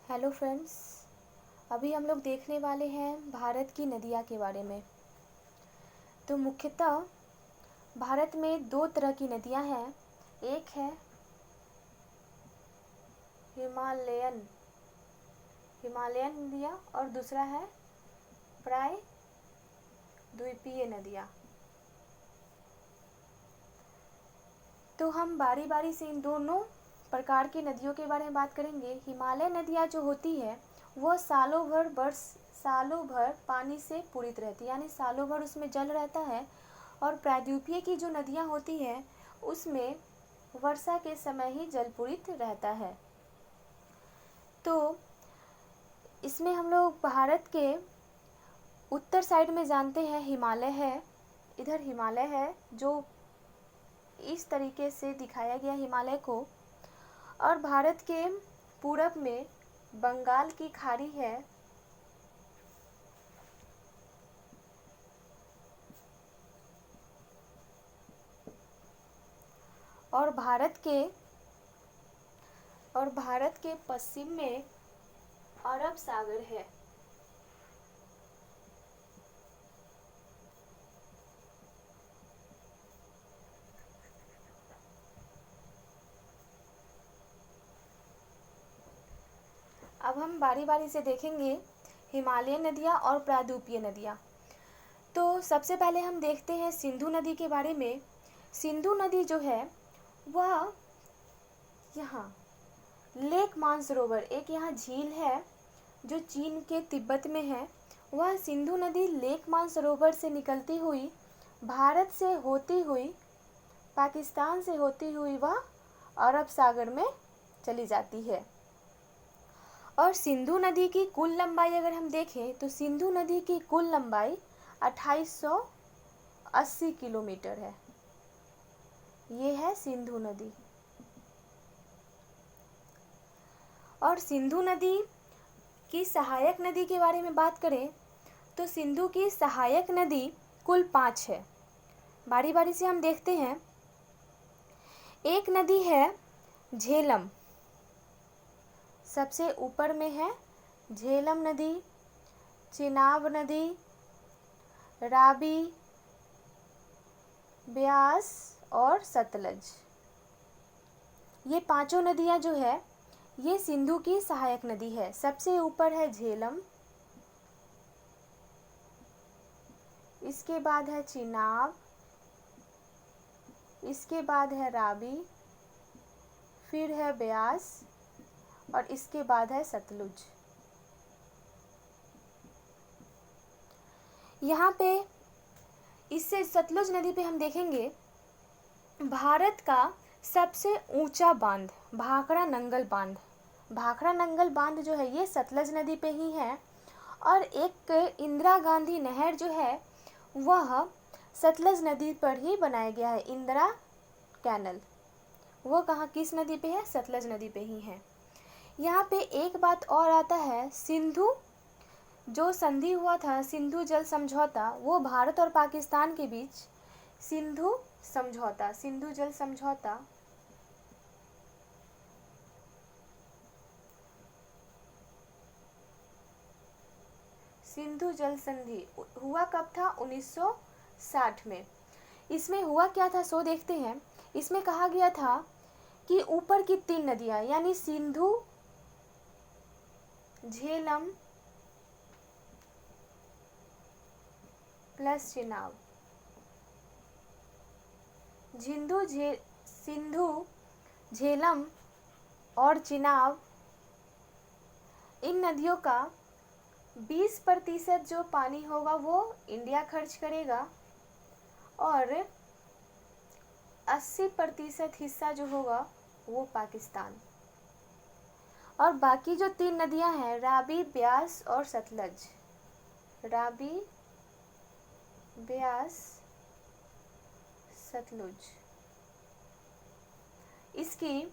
Hello friends. अभी हम लोग देखने वाले हैं भारत की नदियाँ के बारे में। तो मुख्यतः भारत में दो तरह की नदियाँ हैं। एक है हिमालयन हिमालयन नदियाँ और दूसरा है प्रायद्वीपीय नदियाँ। तो हम बारी बारी से इन दोनों प्रकार की नदियों के बारे में बात करेंगे। हिमालय नदियाँ जो होती है वह सालों भर पानी से पूरित रहती है, यानी सालों भर उसमें जल रहता है। और प्रायद्वीपीय की जो नदियाँ होती हैं उसमें वर्षा के समय ही जल पूरित रहता है। तो इसमें हम लोग भारत के उत्तर साइड में जानते हैं हिमालय है, इधर हिमालय है जो इस तरीके से दिखाया गया हिमालय को। और भारत के पूरब में बंगाल की खाड़ी है। और भारत के पश्चिम में अरब सागर है। अब हम बारी बारी से देखेंगे हिमालयन नदियाँ और प्रायद्वीपीय नदियाँ। तो सबसे पहले हम देखते हैं सिंधु नदी के बारे में। सिंधु नदी जो है वह यहाँ लेक मानसरोवर, एक यहाँ झील है जो चीन के तिब्बत में है। वह सिंधु नदी लेक मानसरोवर से निकलती हुई भारत से होती हुई पाकिस्तान से होती हुई वह अरब सागर में चली जाती है। और सिंधु नदी की कुल लंबाई अगर हम देखें तो सिंधु नदी की कुल लंबाई 2880 किलोमीटर है। ये है सिंधु नदी। और सिंधु नदी की सहायक नदी के बारे में बात करें तो सिंधु की सहायक नदी कुल 5 है। बारी बारी से हम देखते हैं। एक नदी है झेलम, सबसे ऊपर में है झेलम नदी, चिनाब नदी, राबी, ब्यास और सतलज। ये पांचों नदियां जो है ये सिंधु की सहायक नदी है। सबसे ऊपर है झेलम, इसके बाद है चिनाब, इसके बाद है राबी, फिर है ब्यास और इसके बाद है सतलुज। यहाँ पे इससे सतलुज नदी पे हम देखेंगे भारत का सबसे ऊंचा बांध भाखड़ा नंगल बांध। भाखड़ा नंगल बांध जो है ये सतलज नदी पे ही है। और एक इंदिरा गांधी नहर जो है वह सतलज नदी पर ही बनाया गया है। इंदिरा कैनल वो कहाँ किस नदी पे है? सतलज नदी पे ही है। यहाँ पे एक बात और आता है, सिंधु जो संधि हुआ था सिंधु जल समझौता, वो भारत और पाकिस्तान के बीच सिंधु जल समझौता सिंधु जल संधि हुआ कब था? 1960 में। इसमें हुआ क्या था सो देखते हैं। इसमें कहा गया था कि ऊपर की 3 नदियां यानी सिंधु, झेलम प्लस चिनाब, सिंधु, झेलम और चिनाब, इन नदियों का 20% जो पानी होगा वो इंडिया खर्च करेगा और 80% हिस्सा जो होगा वो पाकिस्तान। और बाकी जो 3 नदियां हैं राबी, ब्यास और सतलज, राबी, ब्यास, सतलुज, इसकी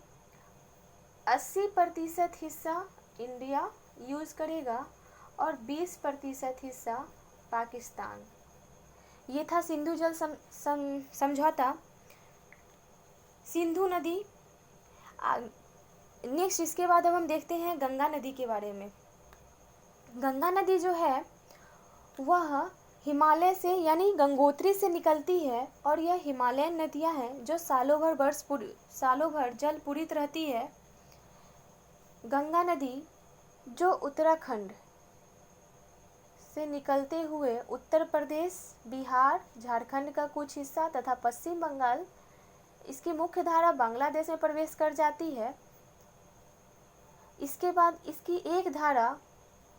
80% हिस्सा इंडिया यूज करेगा और 20% हिस्सा पाकिस्तान। ये था सिंधु जल समझौता। सिंधु नदी नेक्स्ट इसके बाद अब हम देखते हैं गंगा नदी के बारे में। गंगा नदी जो है वह हिमालय से यानी गंगोत्री से निकलती है और यह हिमालयन नदियां हैं जो सालों भर जल पूरित रहती है। गंगा नदी जो उत्तराखंड से निकलते हुए उत्तर प्रदेश, बिहार, झारखंड का कुछ हिस्सा तथा पश्चिम बंगाल, इसकी मुख्य धारा बांग्लादेश में प्रवेश कर जाती है। इसके बाद इसकी एक धारा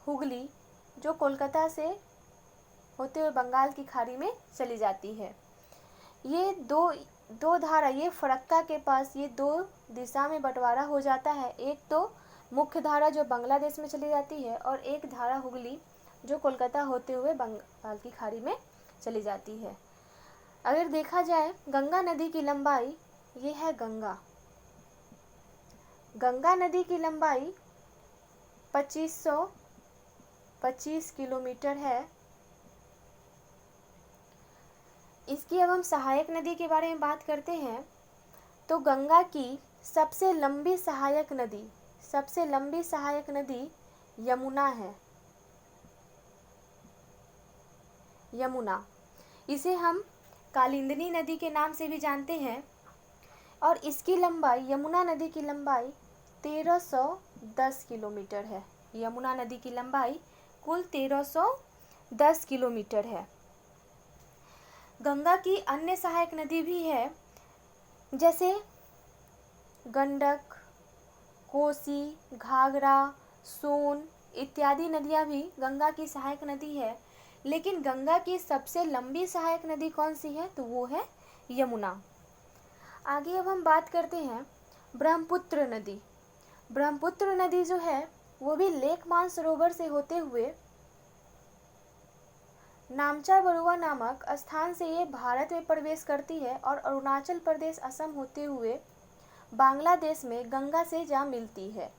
हुगली जो कोलकाता से होते हुए बंगाल की खाड़ी में चली जाती है। ये दो धारा, ये फरक्का के पास ये दो दिशा में बंटवारा हो जाता है। एक तो मुख्य धारा जो बांग्लादेश में चली जाती है और एक धारा हुगली जो कोलकाता होते हुए बंगाल की खाड़ी में चली जाती है। अगर देखा जाए गंगा नदी की लंबाई, ये है गंगा नदी की लंबाई 2525 किलोमीटर है। इसकी अब हम सहायक नदी के बारे में बात करते हैं तो गंगा की सबसे लंबी सहायक नदी यमुना है। यमुना, इसे हम कालिंदी नदी के नाम से भी जानते हैं और इसकी लंबाई, यमुना नदी की लंबाई 1310 किलोमीटर है। यमुना नदी की लंबाई कुल 1310 किलोमीटर है। गंगा की अन्य सहायक नदी भी है जैसे गंडक, कोसी, घाघरा, सोन इत्यादि नदियां भी गंगा की सहायक नदी है। लेकिन गंगा की सबसे लंबी सहायक नदी कौन सी है तो वो है यमुना। आगे अब हम बात करते हैं ब्रह्मपुत्र नदी। ब्रह्मपुत्र नदी जो है वो भी लेक मानसरोवर से होते हुए नामचा बरुआ नामक स्थान से ये भारत में प्रवेश करती है और अरुणाचल प्रदेश, असम होते हुए बांग्लादेश में गंगा से जा मिलती है।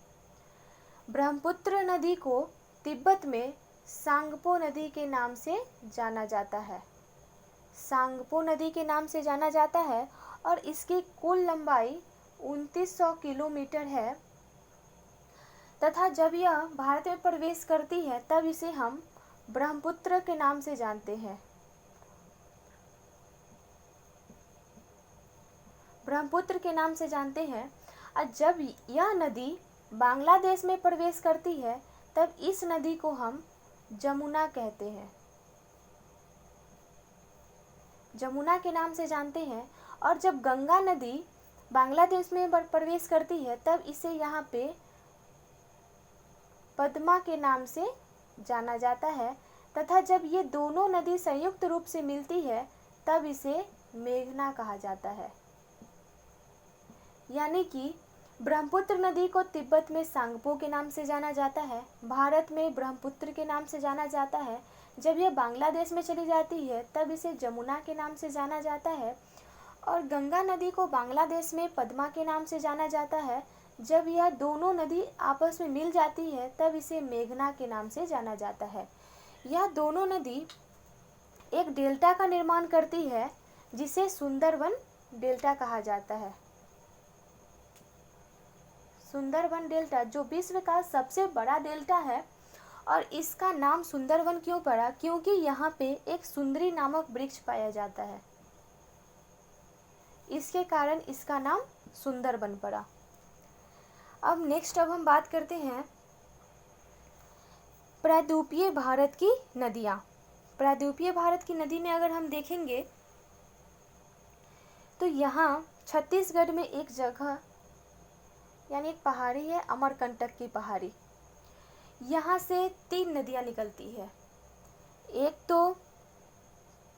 ब्रह्मपुत्र नदी को तिब्बत में सांगपो नदी के नाम से जाना जाता है। सांगपो नदी के नाम से जाना जाता है और इसकी कुल लंबाई 2900 किलोमीटर है तथा जब यह भारत में प्रवेश करती है तब इसे हम ब्रह्मपुत्र के नाम से जानते हैं। ब्रह्मपुत्र के नाम से जानते हैं और जब यह नदी बांग्लादेश में प्रवेश करती है तब इस नदी को हम जमुना कहते हैं, जमुना के नाम से जानते हैं। और जब गंगा नदी बांग्लादेश में प्रवेश करती है तब इसे यहाँ पे पद्मा के नाम से जाना जाता है तथा जब ये दोनों नदी संयुक्त रूप से मिलती है तब इसे मेघना कहा जाता है। यानी कि ब्रह्मपुत्र नदी को तिब्बत में सांगपो के नाम से जाना जाता है, भारत में ब्रह्मपुत्र के नाम से जाना जाता है। जब यह बांग्लादेश में चली जाती है तब इसे जमुना के नाम से जाना जाता है और गंगा नदी को बांग्लादेश में पद्मा के नाम से जाना जाता है। जब यह दोनों नदी आपस में मिल जाती है तब इसे मेघना के नाम से जाना जाता है। यह दोनों नदी एक डेल्टा का निर्माण करती है जिसे सुंदरबन डेल्टा कहा जाता है। सुंदरबन डेल्टा जो विश्व का सबसे बड़ा डेल्टा है और इसका नाम सुंदरबन क्यों पड़ा, क्योंकि यहाँ पे एक सुंदरी नामक वृक्ष पाया जाता है, इसके कारण इसका नाम सुंदरबन पड़ा। अब नेक्स्ट हम बात करते हैं प्रायद्वीपीय भारत की नदियाँ। प्रायद्वीपीय भारत की नदी में अगर हम देखेंगे तो यहाँ छत्तीसगढ़ में एक जगह यानी एक पहाड़ी है, अमरकंटक की पहाड़ी। यहाँ से 3 नदियाँ निकलती है। एक तो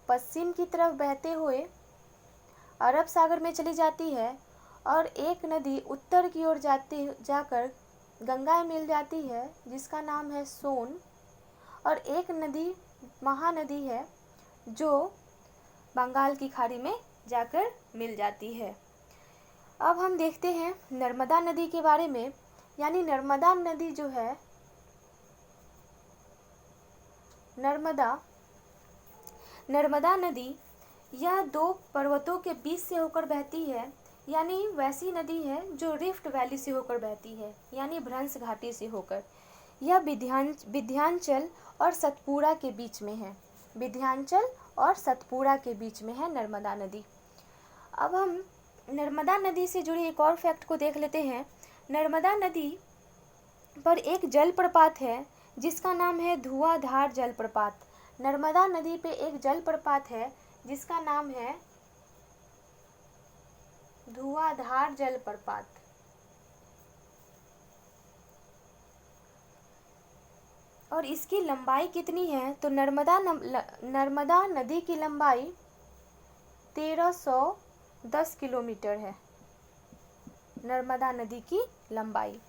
पश्चिम की तरफ बहते हुए अरब सागर में चली जाती है और एक नदी उत्तर की ओर जाकर गंगा में मिल जाती है जिसका नाम है सोन, और एक नदी महानदी है जो बंगाल की खाड़ी में जाकर मिल जाती है। अब हम देखते हैं नर्मदा नदी के बारे में। यानी नर्मदा नदी जो है, नर्मदा नदी यह 2 पर्वतों के बीच से होकर बहती है। यानी वैसी नदी है जो रिफ्ट वैली से होकर बहती है, यानी भ्रंश घाटी से होकर। यह विंध्याचल और सतपुड़ा के बीच में है। विंध्याचल और सतपुड़ा के बीच में है नर्मदा नदी। अब हम नर्मदा नदी से जुड़ी एक और फैक्ट को देख लेते हैं। नर्मदा नदी पर एक जलप्रपात है जिसका नाम है धुआंधार जलप्रपात। नर्मदा नदी पे एक जलप्रपात है जिसका नाम है धुआंधार जलप्रपात। और इसकी लंबाई कितनी है? तो नर्मदा नदी की लंबाई 1310 किलोमीटर है। नर्मदा नदी की लंबाई।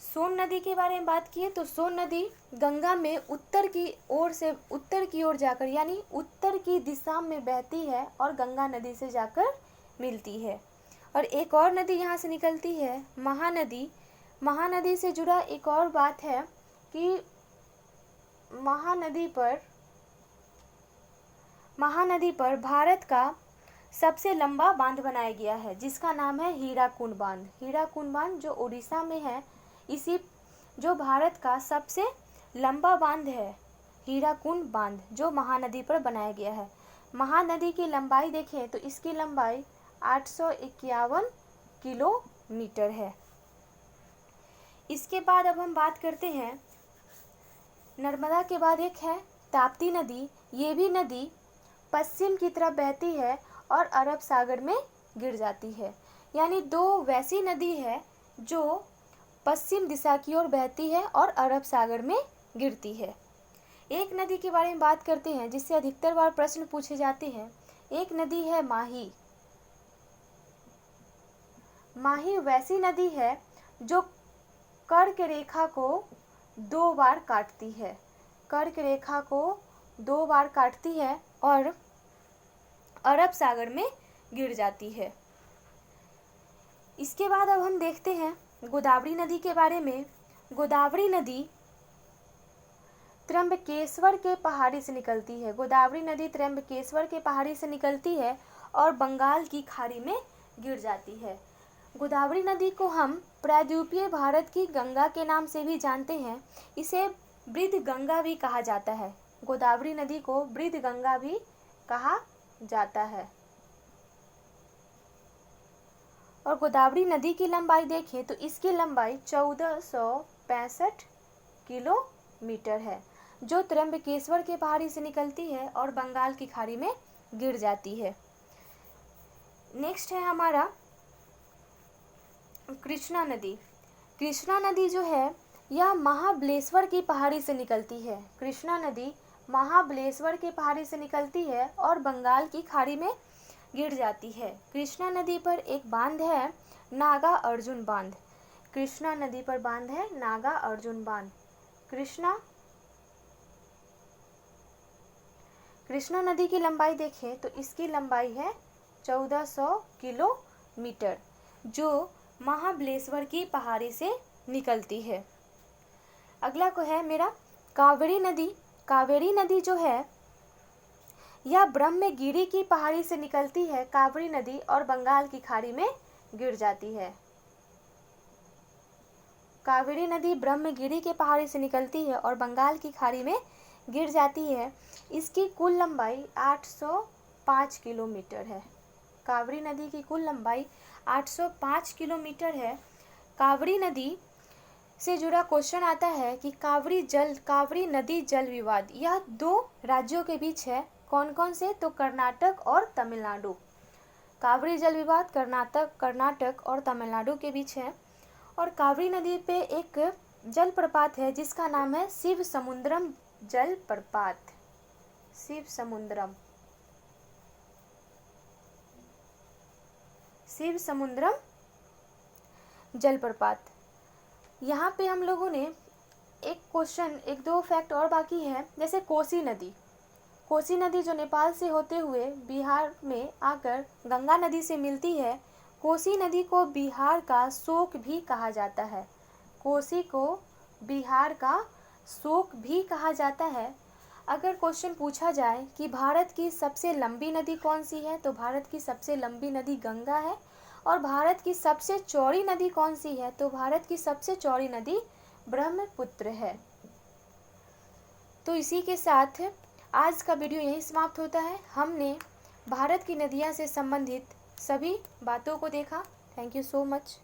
सोन नदी के बारे में बात किए तो सोन नदी गंगा में उत्तर की ओर जाकर यानी उत्तर की दिशा में बहती है और गंगा नदी से जाकर मिलती है। और एक और नदी यहाँ से निकलती है, महानदी। महानदी से जुड़ा एक और बात है कि महानदी पर भारत का सबसे लंबा बांध बनाया गया है जिसका नाम है हीराकुंड बांध। हीराकुंड बांध जो उड़ीसा में है, इसी जो भारत का सबसे लंबा बांध है, हीराकुंड बांध जो महानदी पर बनाया गया है। महानदी की लंबाई देखें तो इसकी लंबाई 851 किलोमीटर है। इसके बाद अब हम बात करते हैं, नर्मदा के बाद एक है ताप्ती नदी। ये भी नदी पश्चिम की तरफ बहती है और अरब सागर में गिर जाती है। यानी दो वैसी नदी है जो पश्चिम दिशा की ओर बहती है और अरब सागर में गिरती है। एक नदी के बारे में बात करते हैं जिससे अधिकतर बार प्रश्न पूछे जाते हैं। एक नदी है माही। माही वैसी नदी है जो कर्क रेखा को 2 बार काटती है। कर्क रेखा को 2 बार काटती है और अरब सागर में गिर जाती है। इसके बाद अब हम देखते हैं गोदावरी नदी के बारे में। गोदावरी नदी त्र्यंबकेश्वर के पहाड़ी से निकलती है। गोदावरी नदी त्र्यंबकेश्वर के पहाड़ी से निकलती है और बंगाल की खाड़ी में गिर जाती है। गोदावरी नदी को हम प्रायद्वीपीय भारत की गंगा के नाम से भी जानते हैं। इसे वृद्ध गंगा भी कहा जाता है। गोदावरी नदी को वृद्ध गंगा भी कहा जाता है। और गोदावरी नदी की लंबाई देखें तो इसकी लंबाई 1465 किलोमीटर है जो त्र्यंबकेश्वर के पहाड़ी से निकलती है और बंगाल की खाड़ी में गिर जाती है। नेक्स्ट है हमारा कृष्णा नदी। कृष्णा नदी जो है यह महाबलेश्वर की पहाड़ी से निकलती है। कृष्णा नदी महाबलेश्वर के पहाड़ी से निकलती है और बंगाल की खाड़ी में गिर जाती है। कृष्णा नदी पर एक बांध है नागा अर्जुन बांध। कृष्णा नदी पर बांध है नागा अर्जुन बांध। कृष्णा नदी की लंबाई देखें तो इसकी लंबाई है 1400 किलोमीटर जो महाबलेश्वर की पहाड़ी से निकलती है। अगला को है मेरा कावेरी नदी। कावेरी नदी जो है यह ब्रह्मगिरी की पहाड़ी से निकलती है कावेरी नदी और बंगाल की खाड़ी में गिर जाती है। कावेरी नदी ब्रह्मगिरी के पहाड़ी से निकलती है और बंगाल की खाड़ी में गिर जाती है। इसकी कुल लंबाई 805 किलोमीटर है। कावेरी नदी की कुल लंबाई 805 किलोमीटर है। कावेरी नदी से जुड़ा क्वेश्चन आता है कि कावेरी नदी जल विवाद यह 2 राज्यों के बीच है। कौन कौन से? तो कर्नाटक और तमिलनाडु। कावेरी जल विवाद कर्नाटक और तमिलनाडु के बीच है। और कावेरी नदी पे एक जलप्रपात है जिसका नाम है शिव समुद्रम जलप्रपात। शिव समुद्रम जलप्रपात। यहाँ पे हम लोगों ने एक दो फैक्ट और बाकी है। जैसे कोसी नदी जो नेपाल से होते हुए बिहार में आकर गंगा नदी से मिलती है। कोसी नदी को बिहार का शोक भी कहा जाता है। कोसी को बिहार का शोक भी कहा जाता है। अगर क्वेश्चन पूछा जाए कि भारत की सबसे लंबी नदी कौन सी है, तो भारत की सबसे लंबी नदी गंगा है। और भारत की सबसे चौड़ी नदी कौन सी है, तो भारत की सबसे चौड़ी नदी ब्रह्मपुत्र है। तो इसी के साथ आज का वीडियो यहीं समाप्त होता है। हमने भारत की नदियाँ से संबंधित सभी बातों को देखा। Thank you so much.